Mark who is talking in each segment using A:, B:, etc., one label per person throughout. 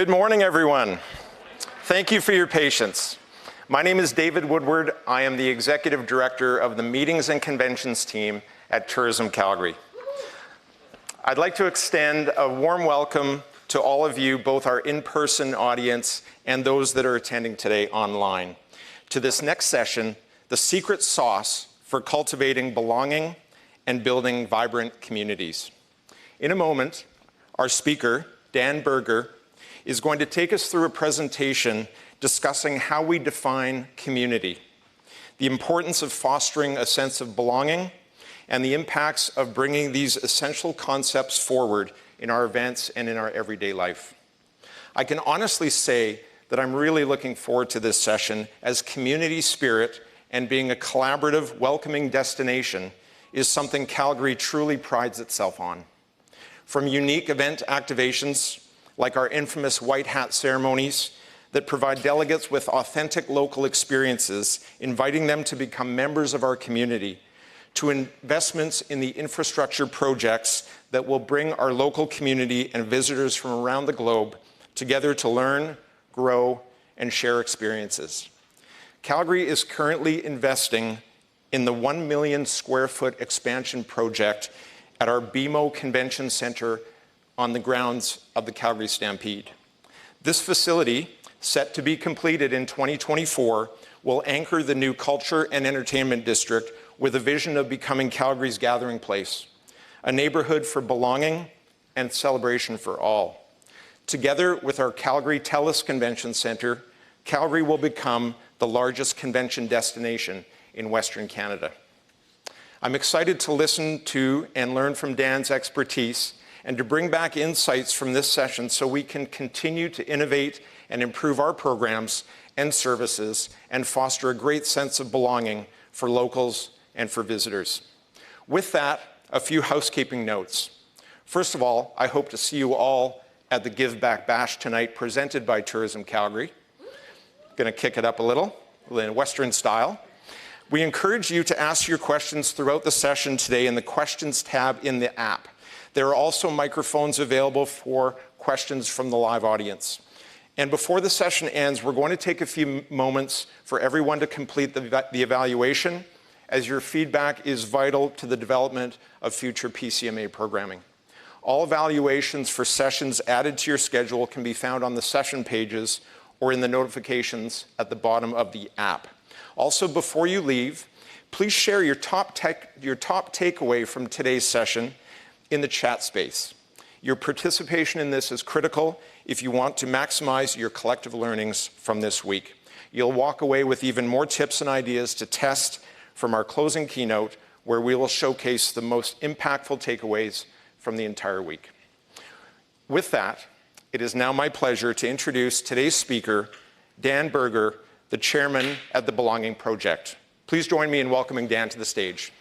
A: Good morning, everyone. Thank you for your patience. My name is David Woodward. I am the Executive Director of the Meetings and Conventions team at Tourism Calgary. I'd like to extend a warm welcome to all of you, both our in-person audience and those that are attending today online, to this next session, The Secret Sauce for Cultivating Belonging and Building Vibrant Communities. In a moment, our speaker, Dan Berger, is going to take us through a presentation discussing how we define community, the importance of fostering a sense of belonging, and the impacts of bringing these essential concepts forward in our events and in our everyday life. I can honestly say that I'm really looking forward to this session, as community spirit and being a collaborative, welcoming destination is something Calgary truly prides itself on. From unique event activations, like our infamous white hat ceremonies that provide delegates with authentic local experiences, inviting them to become members of our community, to investments in the infrastructure projects that will bring our local community and visitors from around the globe together to learn, grow, and share experiences. Calgary is currently investing in the 1 million square foot expansion project at our BMO Convention Centre on the grounds of the Calgary Stampede. This facility, set to be completed in 2024, will anchor the new culture and entertainment district with a vision of becoming Calgary's gathering place, a neighborhood for belonging and celebration for all. Together with our Calgary TELUS Convention Centre, Calgary will become the largest convention destination in Western Canada. I'm excited to listen to and learn from Dan's expertise and to bring back insights from this session so we can continue to innovate and improve our programs and services and foster a great sense of belonging for locals and for visitors. With that, a few housekeeping notes. First of all, I hope to see you all at the Give Back Bash tonight, presented by Tourism Calgary. Gonna kick it up a little in Western style. We encourage you to ask your questions throughout the session today in the Questions tab in the app. There are also microphones available for questions from the live audience. And before the session ends, we're going to take a few moments for everyone to complete the evaluation, as your feedback is vital to the development of future PCMA programming. All evaluations for sessions added to your schedule can be found on the session pages or in the notifications at the bottom of the app. Also, before you leave, please share your top takeaway from today's session in the chat space. Your participation in this is critical if you want to maximize your collective learnings from this week. You'll walk away with even more tips and ideas to test from our closing keynote, where we will showcase the most impactful takeaways from the entire week. With that, it is now my pleasure to introduce today's speaker, Dan Berger, the chairman at the Belonging Project. Please join me in welcoming Dan to the stage.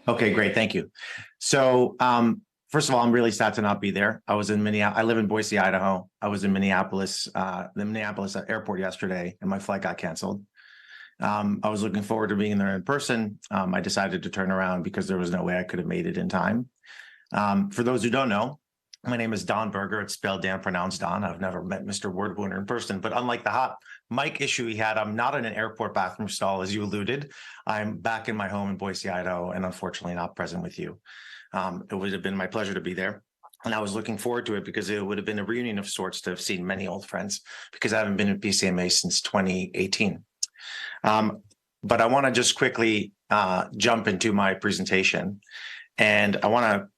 B: Okay, great, thank you. So first of all, I'm really sad to not be there. I was in Minneapolis. I live in Boise, Idaho. I was in Minneapolis, the Minneapolis airport yesterday, and my flight got canceled. I was looking forward to being there in person. I decided to turn around because there was no way I could have made it in time. For those who don't know, my name is Don Berger. It's spelled Dan, pronounced Don. I've never met Mr. Wordwooner in person, but unlike the hot mic issue he had, I'm not in an airport bathroom stall, as you alluded. I'm back in my home in Boise, Idaho, and unfortunately not present with you. It would have been my pleasure to be there. And I was looking forward to it because it would have been a reunion of sorts to have seen many old friends, because I haven't been in PCMA since 2018. But I want to just quickly jump into my presentation, and I want to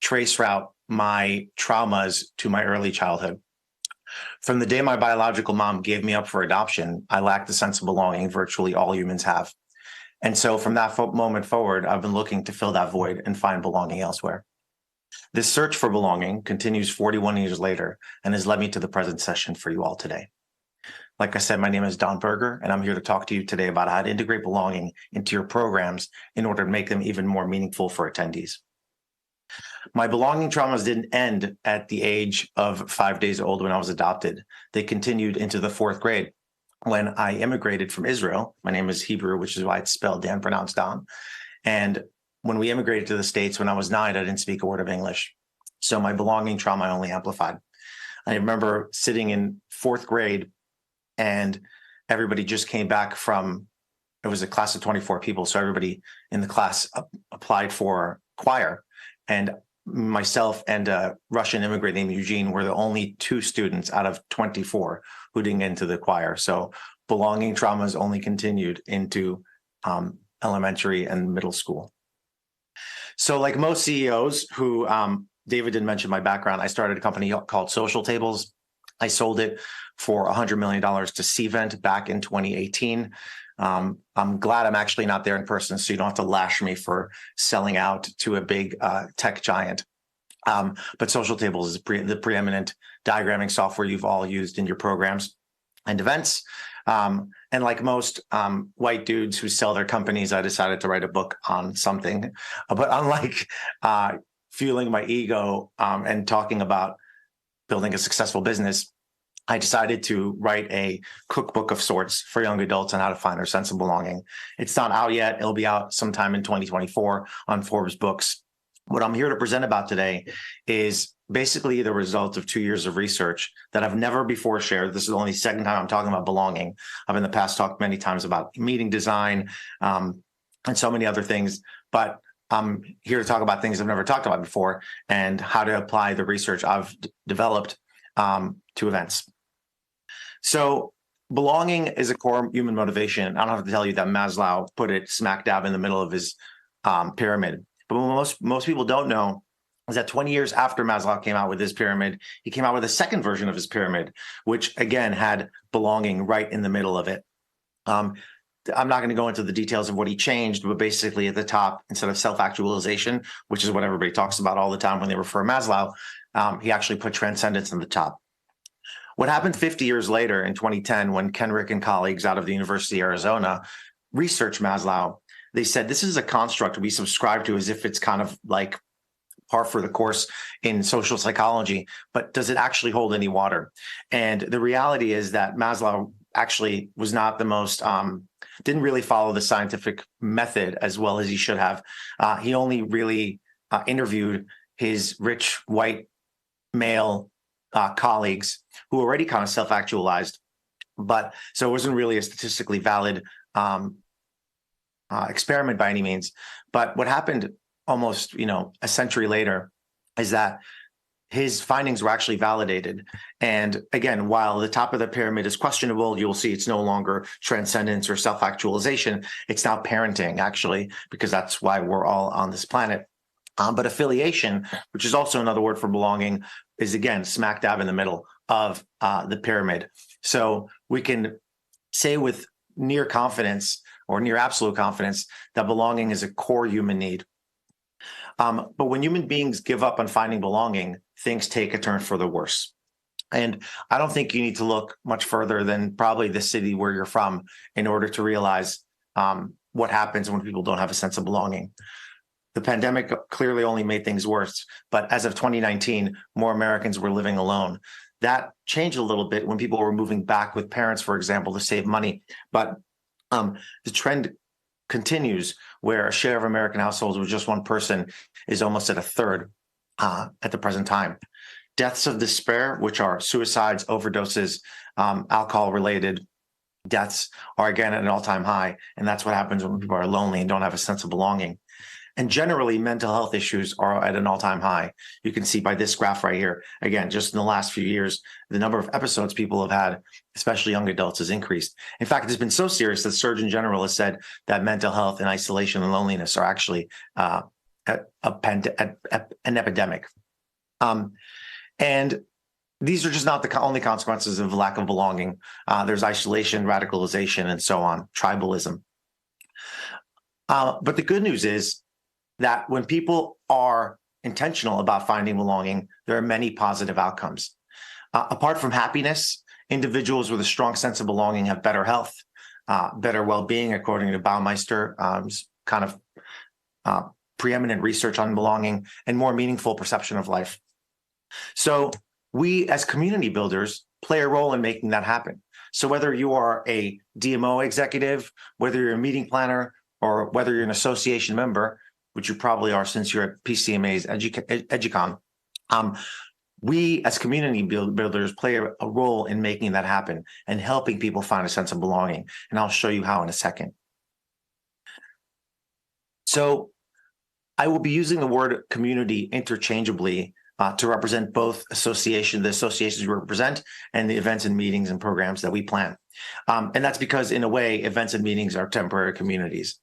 B: trace route my traumas to my early childhood. From the day my biological mom gave me up for adoption, I lacked the sense of belonging virtually all humans have. And so from that moment forward, I've been looking to fill that void and find belonging elsewhere. This search for belonging continues 41 years later and has led me to the present session for you all today. Like I said, my name is Don Berger, and I'm here to talk to you today about how to integrate belonging into your programs in order to make them even more meaningful for attendees. My belonging traumas didn't end at the age of 5 days old when I was adopted. They continued into the 4th grade when I immigrated from Israel. My name is Hebrew, which is why it's spelled Dan, pronounced Don. And when we immigrated to the States when I was 9, I didn't speak a word of English. So my belonging trauma only amplified. I remember sitting in fourth grade and everybody just came back from, it was a class of 24 people. So everybody in the class applied for choir. And myself and a Russian immigrant named Eugene were the only two students out of 24 who didn't get into the choir. So belonging traumas only continued into elementary and middle school. So like most CEOs who, David didn't mention my background, I started a company called Social Tables. I sold it for $100 million to Cvent back in 2018. I'm glad I'm actually not there in person, so you don't have to lash me for selling out to a big tech giant. But Social Tables is the preeminent diagramming software you've all used in your programs and events. And like most white dudes who sell their companies, I decided to write a book on something. But unlike fueling my ego and talking about building a successful business, I decided to write a cookbook of sorts for young adults on how to find their sense of belonging. It's not out yet. It'll be out sometime in 2024 on Forbes Books. What I'm here to present about today is basically the result of 2 years of research that I've never before shared. This is the only second time I'm talking about belonging. I've in the past talked many times about meeting design and so many other things, but I'm here to talk about things I've never talked about before and how to apply the research I've developed to events. So belonging is a core human motivation. I don't have to tell you that Maslow put it smack dab in the middle of his pyramid. But what most people don't know is that 20 years after Maslow came out with his pyramid, he came out with a second version of his pyramid, which again had belonging right in the middle of it. I'm not going to go into the details of what he changed, but basically at the top, instead of self-actualization, which is what everybody talks about all the time when they refer to Maslow, he actually put transcendence in the top. What happened 50 years later in 2010, when Kenrick and colleagues out of the University of Arizona researched Maslow, they said this is a construct we subscribe to as if it's kind of like par for the course in social psychology, but does it actually hold any water? And the reality is that Maslow actually was not the most, didn't really follow the scientific method as well as he should have. He only really interviewed his rich white male colleagues who already kind of self-actualized, but so it wasn't really a statistically valid experiment by any means. But what happened almost, a century later is that his findings were actually validated. And again, while the top of the pyramid is questionable, you'll see it's no longer transcendence or self-actualization. It's now parenting, actually, because that's why we're all on this planet. But affiliation, which is also another word for belonging, is again smack dab in the middle of the pyramid. So we can say with near confidence or near absolute confidence that belonging is a core human need. But when human beings give up on finding belonging, things take a turn for the worse. And I don't think you need to look much further than probably the city where you're from in order to realize what happens when people don't have a sense of belonging. The pandemic clearly only made things worse, but as of 2019, more Americans were living alone. That changed a little bit when people were moving back with parents, for example, to save money. But the trend continues where a share of American households with just one person is almost at a third at the present time. Deaths of despair, which are suicides, overdoses, alcohol-related deaths, are again at an all-time high. And that's what happens when people are lonely and don't have a sense of belonging. And generally, mental health issues are at an all-time high. You can see by this graph right here. Again, just in the last few years, the number of episodes people have had, especially young adults, has increased. In fact, it's been so serious that Surgeon General has said that mental health and isolation and loneliness are actually an epidemic. And these are just not the only consequences of lack of belonging. There's isolation, radicalization, and so on, tribalism. But the good news is that when people are intentional about finding belonging, there are many positive outcomes. Apart from happiness, individuals with a strong sense of belonging have better health, better well-being, according to Baumeister's kind of preeminent research on belonging, and more meaningful perception of life. So we, as community builders, play a role in making that happen. So whether you are a DMO executive, whether you're a meeting planner, or whether you're an association member, which you probably are since you're at PCMA's Educon, We as community builders play a role in making that happen and helping people find a sense of belonging. And I'll show you how in a second. So I will be using the word community interchangeably to represent both the associations we represent, and the events and meetings and programs that we plan. And that's because, in a way, events and meetings are temporary communities.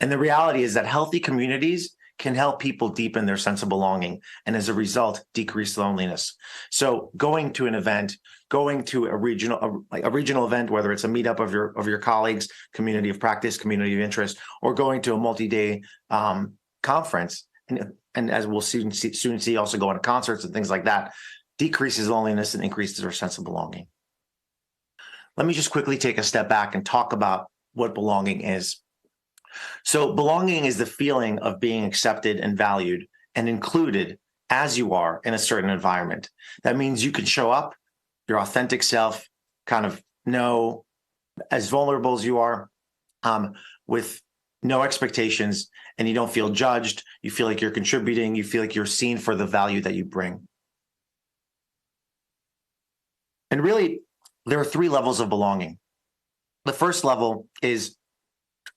B: And the reality is that healthy communities can help people deepen their sense of belonging, and as a result, decrease loneliness. So going to an event, going to a regional event, whether it's a meetup of your colleagues, community of practice, community of interest, or going to a multi-day conference, and as we'll soon see, also going to concerts and things like that, decreases loneliness and increases our sense of belonging. Let me just quickly take a step back and talk about what belonging is. So belonging is the feeling of being accepted and valued and included as you are in a certain environment. That means you can show up, your authentic self, kind of know as vulnerable as you are, with no expectations, and you don't feel judged. You feel like you're contributing. You feel like you're seen for the value that you bring. And really, there are 3 levels of belonging. The first level is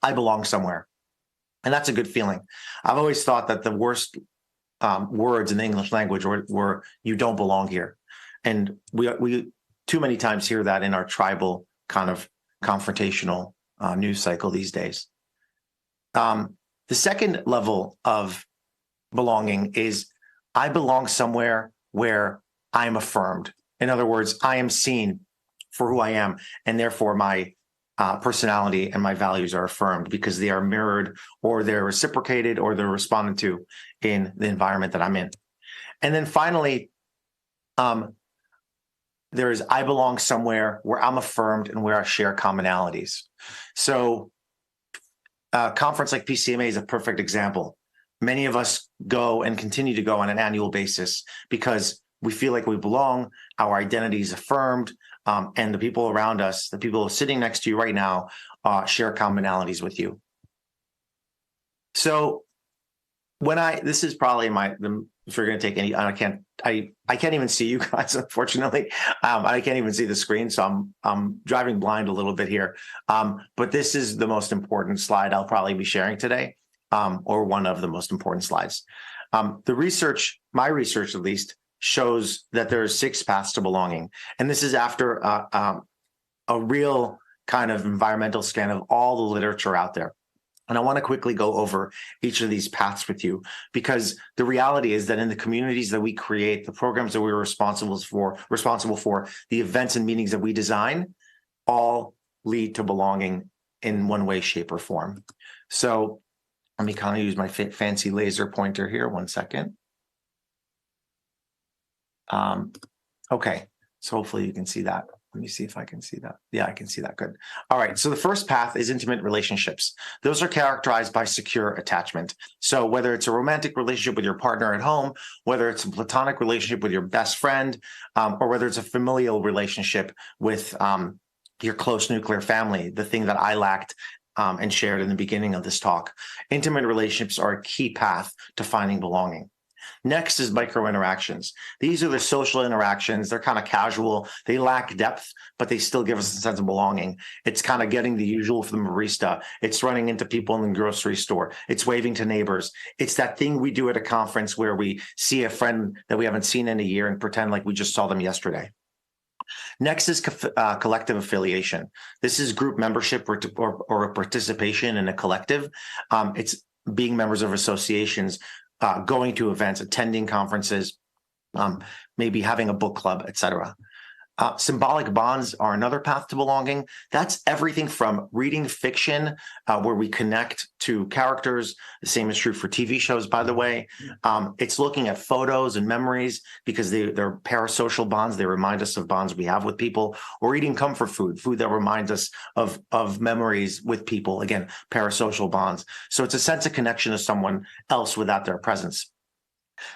B: I belong somewhere. And that's a good feeling. I've always thought that the worst words in the English language were you don't belong here. And we too many times hear that in our tribal kind of confrontational news cycle these days. The second level of belonging is I belong somewhere where I'm affirmed. In other words, I am seen for who I am, and therefore my personality and my values are affirmed because they are mirrored, or they're reciprocated, or they're responded to in the environment that I'm in. And then finally, there is I belong somewhere where I'm affirmed and where I share commonalities. So a conference like PCMA is a perfect example. Many of us go and continue to go on an annual basis because we feel like we belong, our identity is affirmed, and the people around us, the people sitting next to you right now, share commonalities with you. So this is probably if you're going to take any, I can't even see you guys, unfortunately. I can't even see the screen, so I'm driving blind a little bit here. But this is the most important slide I'll probably be sharing today, or one of the most important slides. My research at least, shows that there are 6 paths to belonging. And this is after a real kind of environmental scan of all the literature out there. And I want to quickly go over each of these paths with you, because the reality is that in the communities that we create, the programs that we're responsible for, the events and meetings that we design, all lead to belonging in one way, shape, or form. So let me kind of use my fancy laser pointer here. One second. Okay, so hopefully you can see that. Let me see if I can see that. Yeah, I can see that. Good. All right. So the first path is intimate relationships. Those are characterized by secure attachment. So whether it's a romantic relationship with your partner at home, whether it's a platonic relationship with your best friend, or whether it's a familial relationship with your close nuclear family, the thing that I lacked and shared in the beginning of this talk, intimate relationships are a key path to finding belonging. Next is micro interactions. These are the social interactions. They're kind of casual. They lack depth, but they still give us a sense of belonging. It's kind of getting the usual from the barista. It's running into people in the grocery store. It's waving to neighbors. It's that thing we do at a conference where we see a friend that we haven't seen in a year and pretend like we just saw them yesterday. Next is collective affiliation. This is group membership or a participation in a collective. It's being members of associations, going to events, attending conferences, maybe having a book club, etc. Symbolic bonds are another path to belonging. That's everything from reading fiction, where we connect to characters. The same is true for TV shows, by the way. It's looking at photos and memories because they're parasocial bonds. They remind us of bonds we have with people. Or eating comfort food that reminds us of memories with people. Again, parasocial bonds. So it's a sense of connection to someone else without their presence.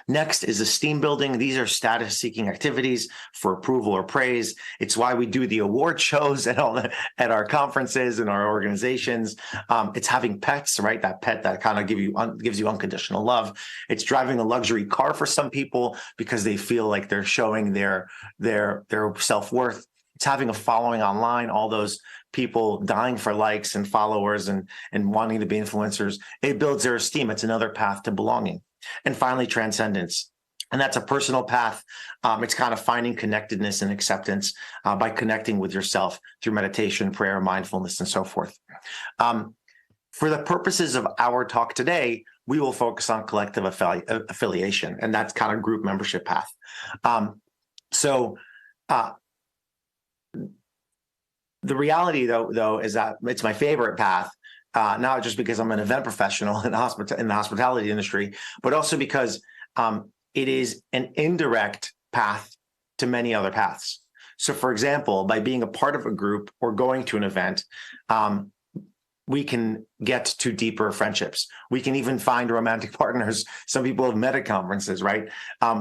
B: Next is esteem building. These are status-seeking activities for approval or praise. It's why we do the award shows at at our conferences and our organizations. It's having pets, right? That pet that kind of gives you unconditional love. It's driving a luxury car for some people because they feel like they're showing their self-worth. It's having a following online, all those people dying for likes and followers and wanting to be influencers. It builds their esteem. It's another path to belonging. And finally, transcendence. And that's a personal path. It's kind of finding connectedness and acceptance by connecting with yourself through meditation, prayer, mindfulness, and so forth. For the purposes of our talk today, we will focus on collective affiliation, and that's kind of group membership path. The reality, though, is that it's my favorite path. Not just because I'm an event professional in the hospitality industry, but also because it is an indirect path to many other paths. So, for example, by being a part of a group or going to an event, we can get to deeper friendships. We can even find romantic partners. Some people have met at conferences, right?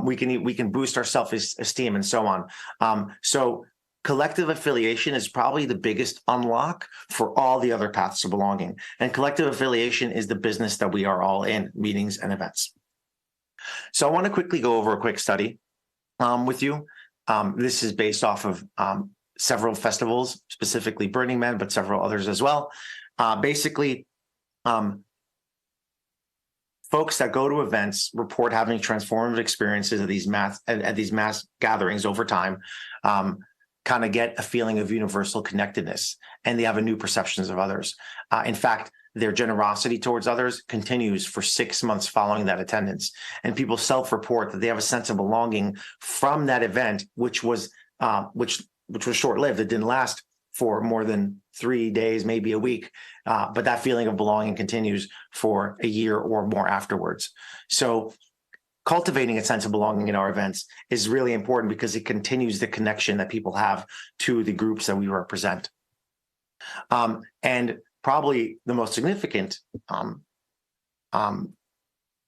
B: We can boost our self-esteem and so on. So collective affiliation is probably the biggest unlock for all the other paths to belonging. And collective affiliation is the business that we are all in, meetings and events. So I want to quickly go over a quick study with you. This is based off of several festivals, specifically Burning Man, but several others as well. Basically, folks that go to events report having transformative experiences at these mass gatherings over time. Kind of get a feeling of universal connectedness, and they have a new perceptions of others. In fact, their generosity towards others continues for 6 months following that attendance. And people self-report that they have a sense of belonging from that event, which was short-lived. It didn't last for more than 3 days, maybe a week. But that feeling of belonging continues for a year or more afterwards. So cultivating a sense of belonging in our events is really important because it continues the connection that people have to the groups that we represent. And probably the most significant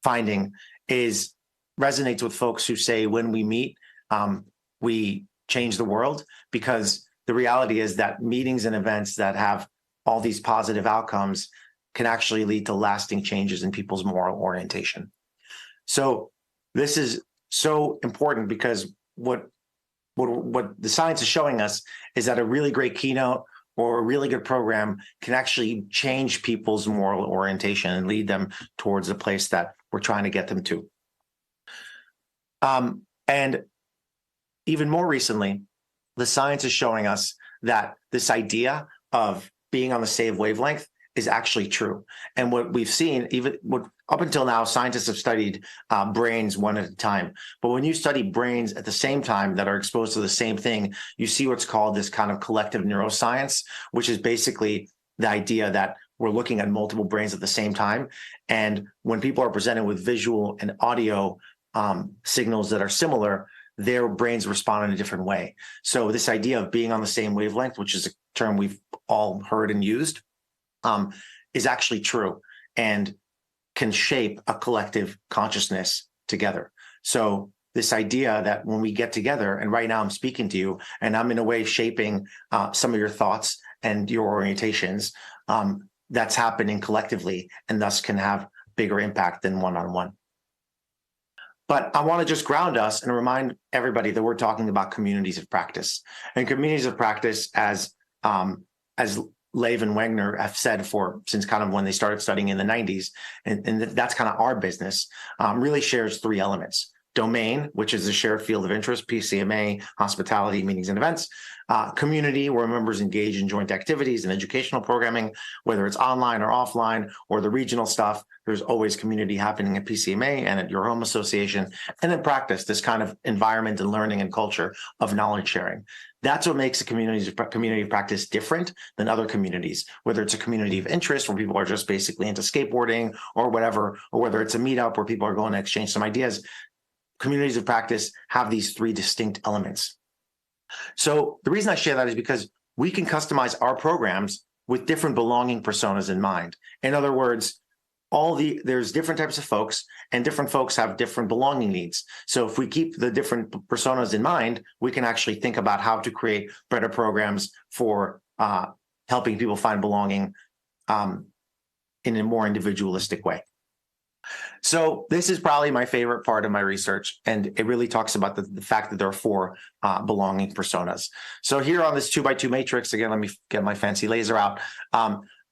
B: finding resonates with folks who say when we meet, we change the world, because the reality is that meetings and events that have all these positive outcomes can actually lead to lasting changes in people's moral orientation. So this is so important because what the science is showing us is that a really great keynote or a really good program can actually change people's moral orientation and lead them towards the place that we're trying to get them to. And even more recently, the science is showing us that this idea of being on the same wavelength is actually true. And what we've seen, up until now, scientists have studied brains one at a time. But when you study brains at the same time that are exposed to the same thing, you see what's called this kind of collective neuroscience, which is basically the idea that we're looking at multiple brains at the same time. And when people are presented with visual and audio signals that are similar, their brains respond in a different way. So this idea of being on the same wavelength, which is a term we've all heard and used, is actually true and can shape a collective consciousness together. So this idea that when we get together, and right now I'm speaking to you, and I'm in a way shaping some of your thoughts and your orientations, that's happening collectively and thus can have bigger impact than one-on-one. But I want to just ground us and remind everybody that we're talking about communities of practice. And communities of practice, as Lev and Wagner have said since kind of when they started studying in the 90s, and that's kind of our business, really shares 3 elements. Domain, which is a shared field of interest, PCMA, hospitality, meetings and events. Community, where members engage in joint activities and educational programming, whether it's online or offline, or the regional stuff. There's always community happening at PCMA and at your home association. And then practice, this kind of environment and learning and culture of knowledge sharing. That's what makes a community of practice different than other communities, whether it's a community of interest where people are just basically into skateboarding or whatever, or whether it's a meetup where people are going to exchange some ideas. Communities of practice have these 3 distinct elements. So the reason I share that is because we can customize our programs with different belonging personas in mind. In other words, there's different types of folks, and different folks have different belonging needs. So if we keep the different personas in mind, we can actually think about how to create better programs for helping people find belonging in a more individualistic way. So this is probably my favorite part of my research, and it really talks about the fact that there are four belonging personas. So here on this 2x2 matrix, again, let me get my fancy laser out.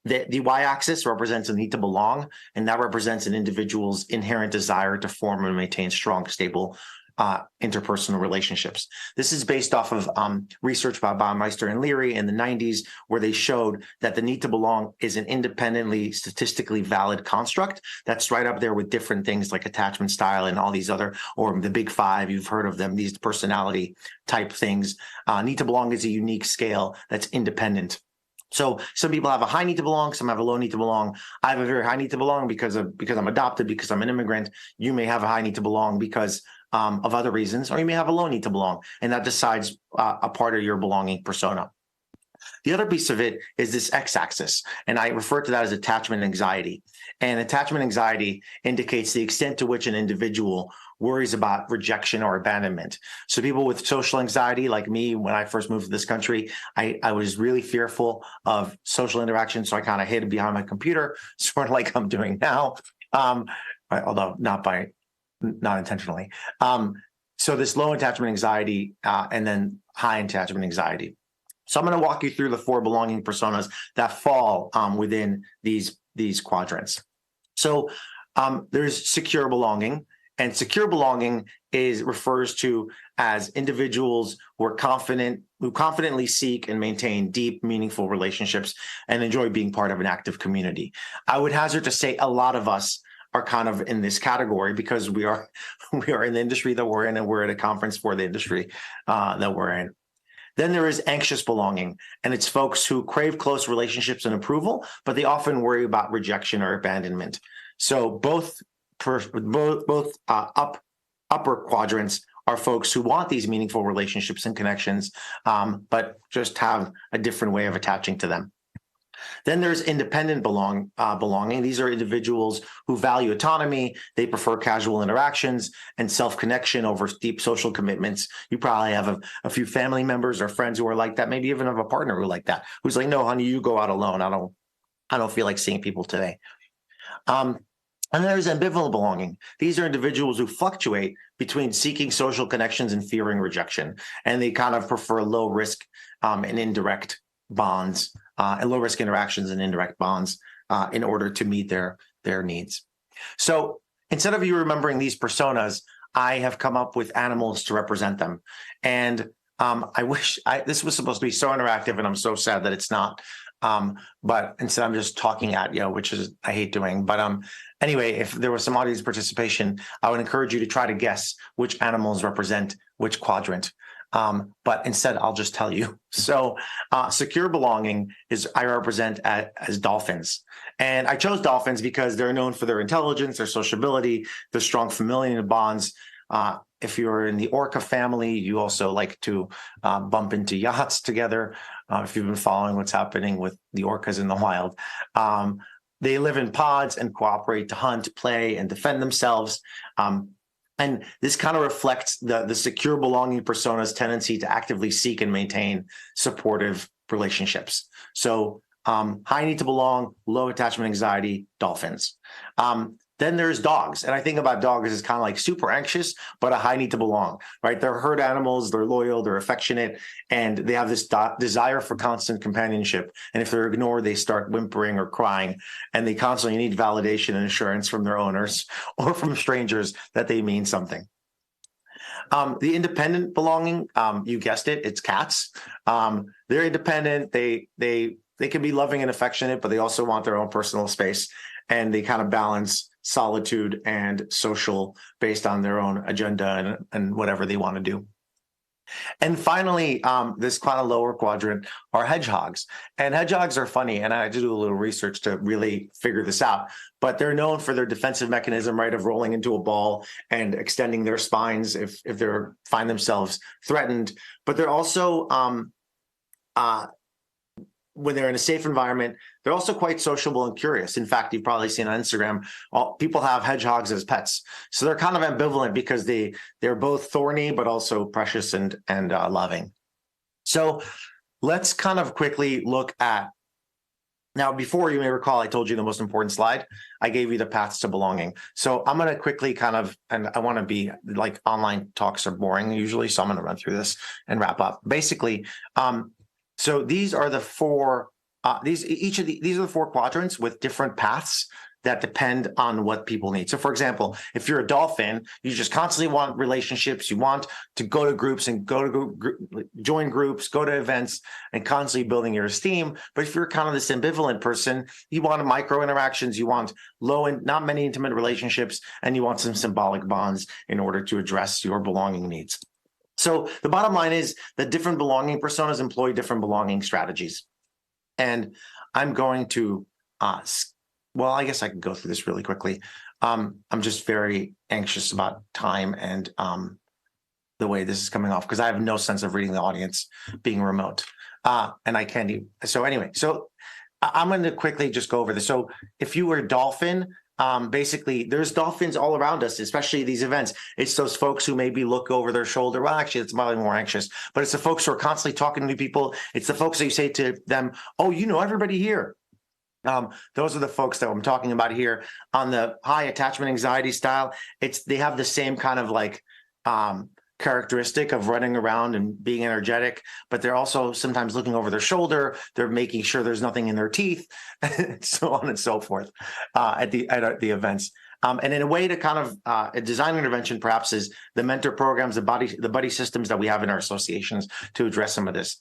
B: The y-axis represents a need to belong, and that represents an individual's inherent desire to form and maintain strong, stable interpersonal relationships. This is based off of research by Baumeister and Leary in the 90s, where they showed that the need to belong is an independently, statistically valid construct that's right up there with different things like attachment style and all these other, or the big five, you've heard of them, these personality type things. Need to belong is a unique scale that's independent. So some people have a high need to belong, some have a low need to belong. I have a very high need to belong because I'm adopted, because I'm an immigrant. You may have a high need to belong because of other reasons, or you may have a low need to belong, and that decides a part of your belonging persona. The other piece of it is this x-axis, and I refer to that as attachment anxiety. And attachment anxiety indicates the extent to which an individual worries about rejection or abandonment. So people with social anxiety, like me, when I first moved to this country, I was really fearful of social interaction, so I kind of hid behind my computer, sort of like I'm doing now, although not intentionally. So this low attachment anxiety and then high attachment anxiety. So I'm going to walk you through the four belonging personas that fall within these quadrants. So there's secure belonging, and secure belonging refers to as individuals who confidently seek and maintain deep, meaningful relationships and enjoy being part of an active community. I would hazard to say a lot of us are kind of in this category because we are in the industry that we're in, and we're at a conference for the industry that we're in. Then there is anxious belonging, and it's folks who crave close relationships and approval, but they often worry about rejection or abandonment. So both upper quadrants are folks who want these meaningful relationships and connections, but just have a different way of attaching to them. Then there's independent belonging. These are individuals who value autonomy. They prefer casual interactions and self-connection over deep social commitments. You probably have a few family members or friends who are like that. Maybe even have a partner who like that, who's like, no, honey, you go out alone. I don't feel like seeing people today. And then there's ambivalent belonging. These are individuals who fluctuate between seeking social connections and fearing rejection. And they kind of prefer low risk and indirect bonds, and low risk interactions and indirect bonds in order to meet their needs. So instead of you remembering these personas, I have come up with animals to represent them. And I wish this was supposed to be so interactive, and I'm so sad that it's not. But instead I'm just talking at you, which is I hate doing. But anyway, if there was some audience participation, I would encourage you to try to guess which animals represent which quadrant. But instead, I'll just tell you. So secure belonging is I represent as dolphins. And I chose dolphins because they're known for their intelligence, their sociability, their strong familial bonds. If you're in the orca family, you also like to bump into yachts together. If you've been following what's happening with the orcas in the wild. They live in pods and cooperate to hunt, play, and defend themselves. And this kind of reflects the secure belonging persona's tendency to actively seek and maintain supportive relationships. So high need to belong, low attachment anxiety, dolphins. Then there's dogs. And I think about dogs as kind of like super anxious, but a high need to belong, right? They're herd animals, they're loyal, they're affectionate, and they have this desire for constant companionship. And if they're ignored, they start whimpering or crying, and they constantly need validation and assurance from their owners or from strangers that they mean something. The independent belonging, you guessed it, it's cats. They're independent. They can be loving and affectionate, but they also want their own personal space, and they kind of balance solitude and social based on their own agenda and whatever they want to do. And finally, this kind of lower quadrant are hedgehogs. And hedgehogs are funny, and I had to do a little research to really figure this out. But they're known for their defensive mechanism, right, of rolling into a ball and extending their spines if they find themselves threatened. But they're also when they're in a safe environment, they're also quite sociable and curious. In fact, you've probably seen on Instagram, people have hedgehogs as pets. So they're kind of ambivalent because they're both thorny, but also precious and loving. So let's kind of quickly look at, now, before, you may recall, I told you the most important slide. I gave you the paths to belonging. So I'm going to quickly kind of, and I want to be like, online talks are boring usually, so I'm going to run through this and wrap up. Basically, so these are the four, these are the four quadrants with different paths that depend on what people need. So for example, if you're a dolphin, you just constantly want relationships, you want to go to groups and join groups, go to events, and constantly building your esteem. But if you're kind of this ambivalent person, you want micro interactions, you want low and not many intimate relationships, and you want some symbolic bonds in order to address your belonging needs. So the bottom line is that different belonging personas employ different belonging strategies. And I'm going to well, I guess I can go through this really quickly. I'm just very anxious about time and the way this is coming off, because I have no sense of reading the audience being remote. And I can't even. So anyway, so I'm going to quickly just go over this. So if you were a dolphin, basically there's dolphins all around us, especially these events. It's those folks who maybe look over their shoulder. Well, actually, it's probably more anxious, but it's the folks who are constantly talking to people. It's the folks that you say to them, oh, you know everybody here. Those are the folks that I'm talking about here. On the high attachment anxiety style, they have the same kind of like characteristic of running around and being energetic, but they're also sometimes looking over their shoulder. They're making sure there's nothing in their teeth, so on and so forth at the events. And in a way to kind of a design intervention perhaps is the mentor programs, the buddy systems that we have in our associations to address some of this.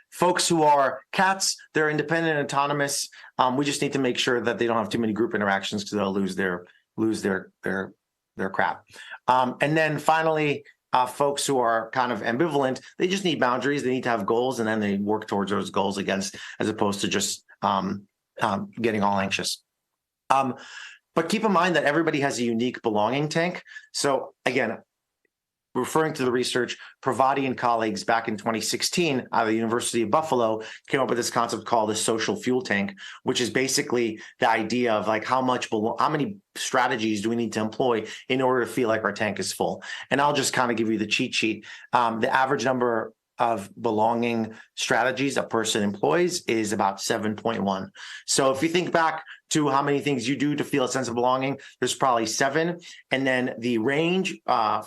B: Folks who are cats, they're independent and autonomous. We just need to make sure that they don't have too many group interactions because they'll lose their crap. And then finally, folks who are kind of ambivalent, they just need boundaries. They need to have goals, and then they work towards those goals as opposed to just getting all anxious. But keep in mind that everybody has a unique belonging tank. So again, referring to the research, Pravati and colleagues back in 2016 out of the University of Buffalo came up with this concept called the social fuel tank, which is basically the idea of like how many strategies do we need to employ in order to feel like our tank is full. And I'll just kind of give you the cheat sheet. The average number of belonging strategies a person employs is about 7.1. So if you think back to how many things you do to feel a sense of belonging, there's probably 7. And then the range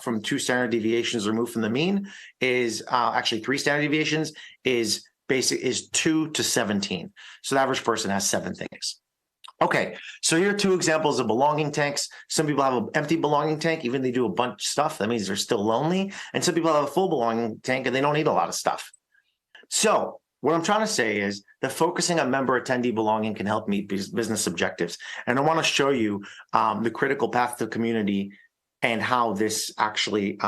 B: from 2 standard deviations removed from the mean is actually 3 standard deviations is 2 to 17. So the average person has 7 things. Okay, so here are 2 examples of belonging tanks. Some people have an empty belonging tank, even they do a bunch of stuff. That means they're still lonely. And some people have a full belonging tank and they don't need a lot of stuff. So what I'm trying to say is that focusing on member attendee belonging can help meet business objectives. And I want to show you the critical path to community and how this actually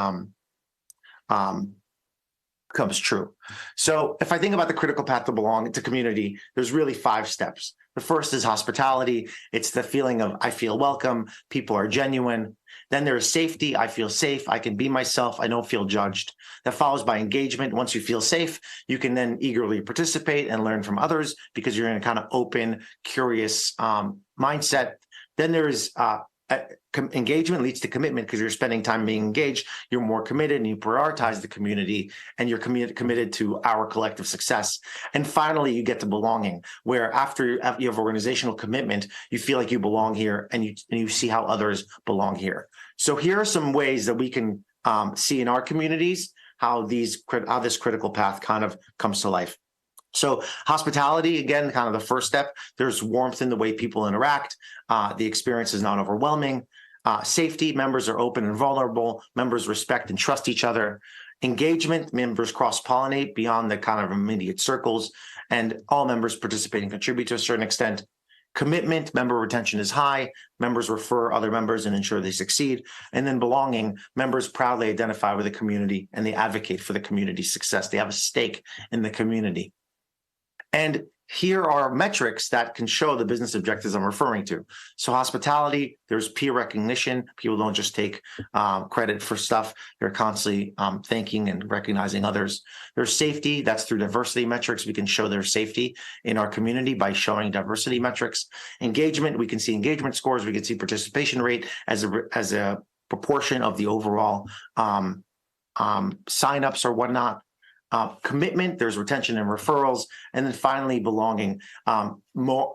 B: comes true. So if I think about the critical path to belong to community, there's really 5 steps. The first is hospitality. It's the feeling of I feel welcome, people are genuine. Then there is safety. I feel safe. I can be myself. I don't feel judged. That follows by engagement. Once you feel safe, you can then eagerly participate and learn from others because you're in a kind of open, curious mindset. Then there is engagement leads to commitment because you're spending time being engaged. You're more committed and you prioritize the community and you're committed to our collective success. And finally, you get to belonging, where after you have organizational commitment, you feel like you belong here and you see how others belong here. So here are some ways that we can see in our communities how this critical path kind of comes to life. So hospitality, again, kind of the first step. There's warmth in the way people interact. The experience is not overwhelming. Safety, members are open and vulnerable. Members respect and trust each other. Engagement, members cross-pollinate beyond the kind of immediate circles, and all members participate and contribute to a certain extent. Commitment, member retention is high. Members refer other members and ensure they succeed. And then belonging, members proudly identify with the community and they advocate for the community's success. They have a stake in the community. And here are metrics that can show the business objectives I'm referring to. So hospitality, there's peer recognition. People don't just take credit for stuff. They're constantly thanking and recognizing others. There's safety. That's through diversity metrics. We can show their safety in our community by showing diversity metrics. Engagement, we can see engagement scores. We can see participation rate as a proportion of the overall signups or whatnot. Commitment, there's retention and referrals, and then finally belonging. A lot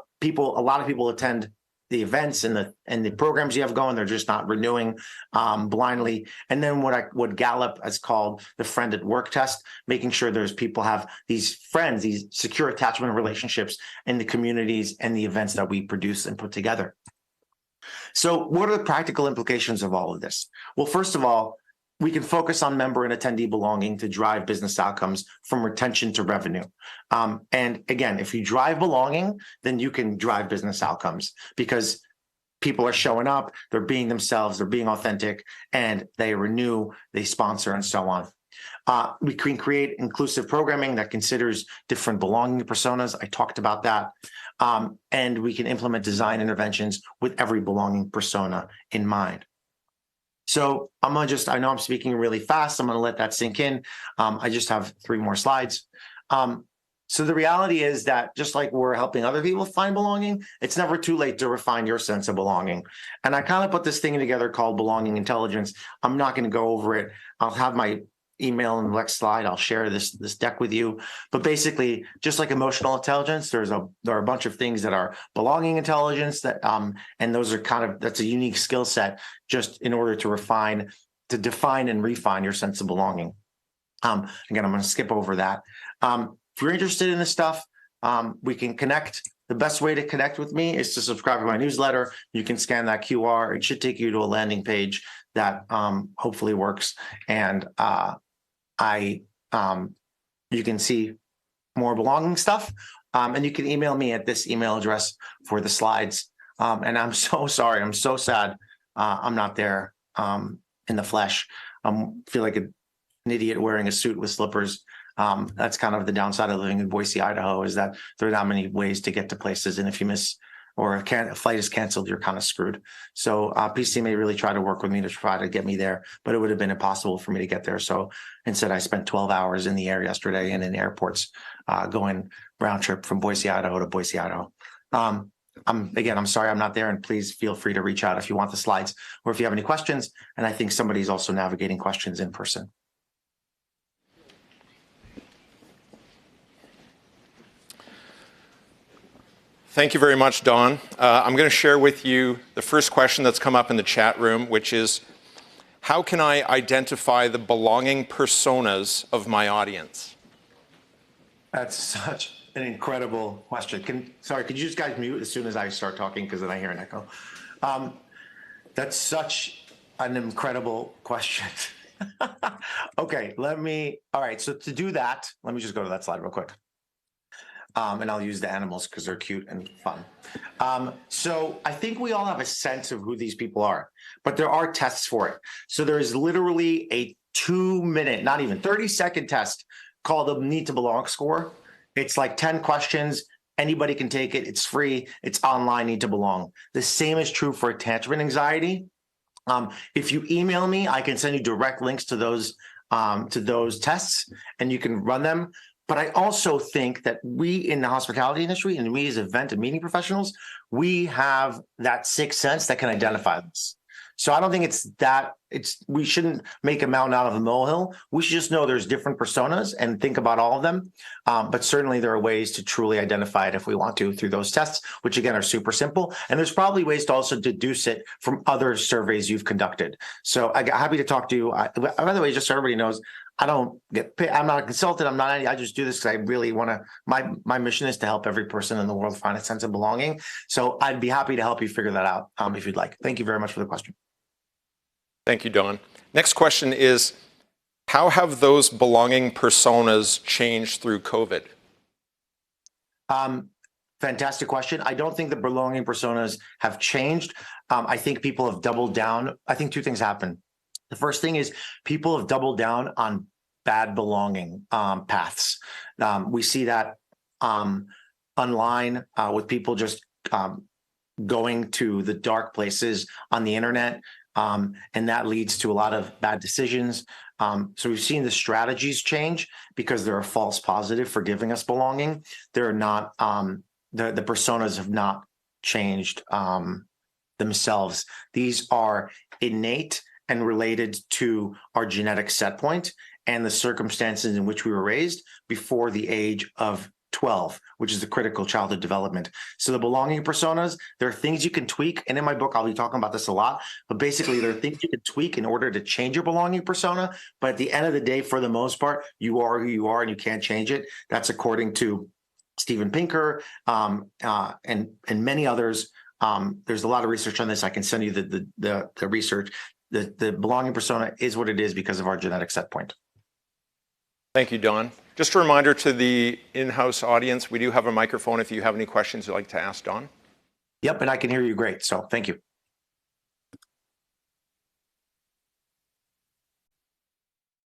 B: of people attend the events and the programs you have going. They're just not renewing blindly. And then what Gallup has called the friend at work test, making sure there's people have these friends, these secure attachment relationships in the communities and the events that we produce and put together. So what are the practical implications of all of this? Well, first of all, we can focus on member and attendee belonging to drive business outcomes from retention to revenue. And again, if you drive belonging, then you can drive business outcomes because people are showing up, they're being themselves, they're being authentic, and they renew, they sponsor, and so on. We can create inclusive programming that considers different belonging personas. I talked about that. And we can implement design interventions with every belonging persona in mind. So I know I'm speaking really fast. I'm going to let that sink in. I just have 3 more slides. So the reality is that just like we're helping other people find belonging, it's never too late to refine your sense of belonging. And I kind of put this thing together called Belonging Intelligence. I'm not going to go over it. I'll have my email in the next slide. I'll share this deck with you. But basically, just like emotional intelligence, there are a bunch of things that are belonging intelligence that and those are that's a unique skill set just in order to define and refine your sense of belonging. Again, I'm going to skip over that. If you're interested in this stuff, we can connect. The best way to connect with me is to subscribe to my newsletter. You can scan that QR. It should take you to a landing page that hopefully works. And you can see more belonging stuff, and you can email me at this email address for the slides. And I'm so sorry. I'm so sad I'm not there in the flesh. I feel like an idiot wearing a suit with slippers. That's kind of the downside of living in Boise, Idaho, is that there are not many ways to get to places. And if you miss or a flight is canceled, you're kind of screwed. So PCMA really tried to work with me to try to get me there, but it would have been impossible for me to get there. So instead, I spent 12 hours in the air yesterday and in airports going round trip from Boise, Idaho to Boise, Idaho. I'm sorry I'm not there, and please feel free to reach out if you want the slides or if you have any questions. And I think somebody's also navigating questions in person.
A: Thank you very much, Don. I'm going to share with you the first question that's come up in the chat room, which is, how can I identify the belonging personas of my audience?
B: That's such an incredible question. Could you just guys mute as soon as I start talking, because then I hear an echo. That's such an incredible question. Okay, all right, so to do that, let me just go to that slide real quick. And I'll use the animals because they're cute and fun. So I think we all have a sense of who these people are, but there are tests for it. So there's literally a 2-minute, not even 30-second test called the Need to Belong score. It's like 10 questions. Anybody can take it. It's free. It's online. Need to Belong. The same is true for attachment anxiety. If you email me, I can send you direct links to those tests, and you can run them. But I also think that we in the hospitality industry and we as event and meeting professionals, we have that sixth sense that can identify this. So I don't think we shouldn't make a mountain out of a molehill. We should just know there's different personas and think about all of them. But certainly there are ways to truly identify it if we want to through those tests, which again are super simple. And there's probably ways to also deduce it from other surveys you've conducted. So I'm happy to talk to you. By the way, just so everybody knows, I don't get paid. I'm not a consultant. I just do this because I really want to. My mission is to help every person in the world find a sense of belonging. So I'd be happy to help you figure that out if you'd like. Thank you very much for the question.
A: Thank you, Don. Next question is, how have those belonging personas changed through COVID?
B: Fantastic question. I don't think the belonging personas have changed. I think people have doubled down. I think 2 things happen. The first thing is people have doubled down on bad belonging paths. We see that online with people just going to the dark places on the internet. And that leads to a lot of bad decisions. So we've seen the strategies change because they're a false positive for giving us belonging. They're not, the personas have not changed themselves. These are innate and related to our genetic set point and the circumstances in which we were raised before the age of 12, which is the critical childhood development. So the belonging personas, there are things you can tweak. And in my book, I'll be talking about this a lot, but basically there are things you can tweak in order to change your belonging persona. But at the end of the day, for the most part, you are who you are and you can't change it. That's according to Steven Pinker and many others. There's a lot of research on this. I can send you the research. The belonging persona is what it is because of our genetic set point.
A: Thank you, Don. Just a reminder to the in-house audience, we do have a microphone if you have any questions you'd like to ask Don.
B: Yep, and I can hear you great, so thank you.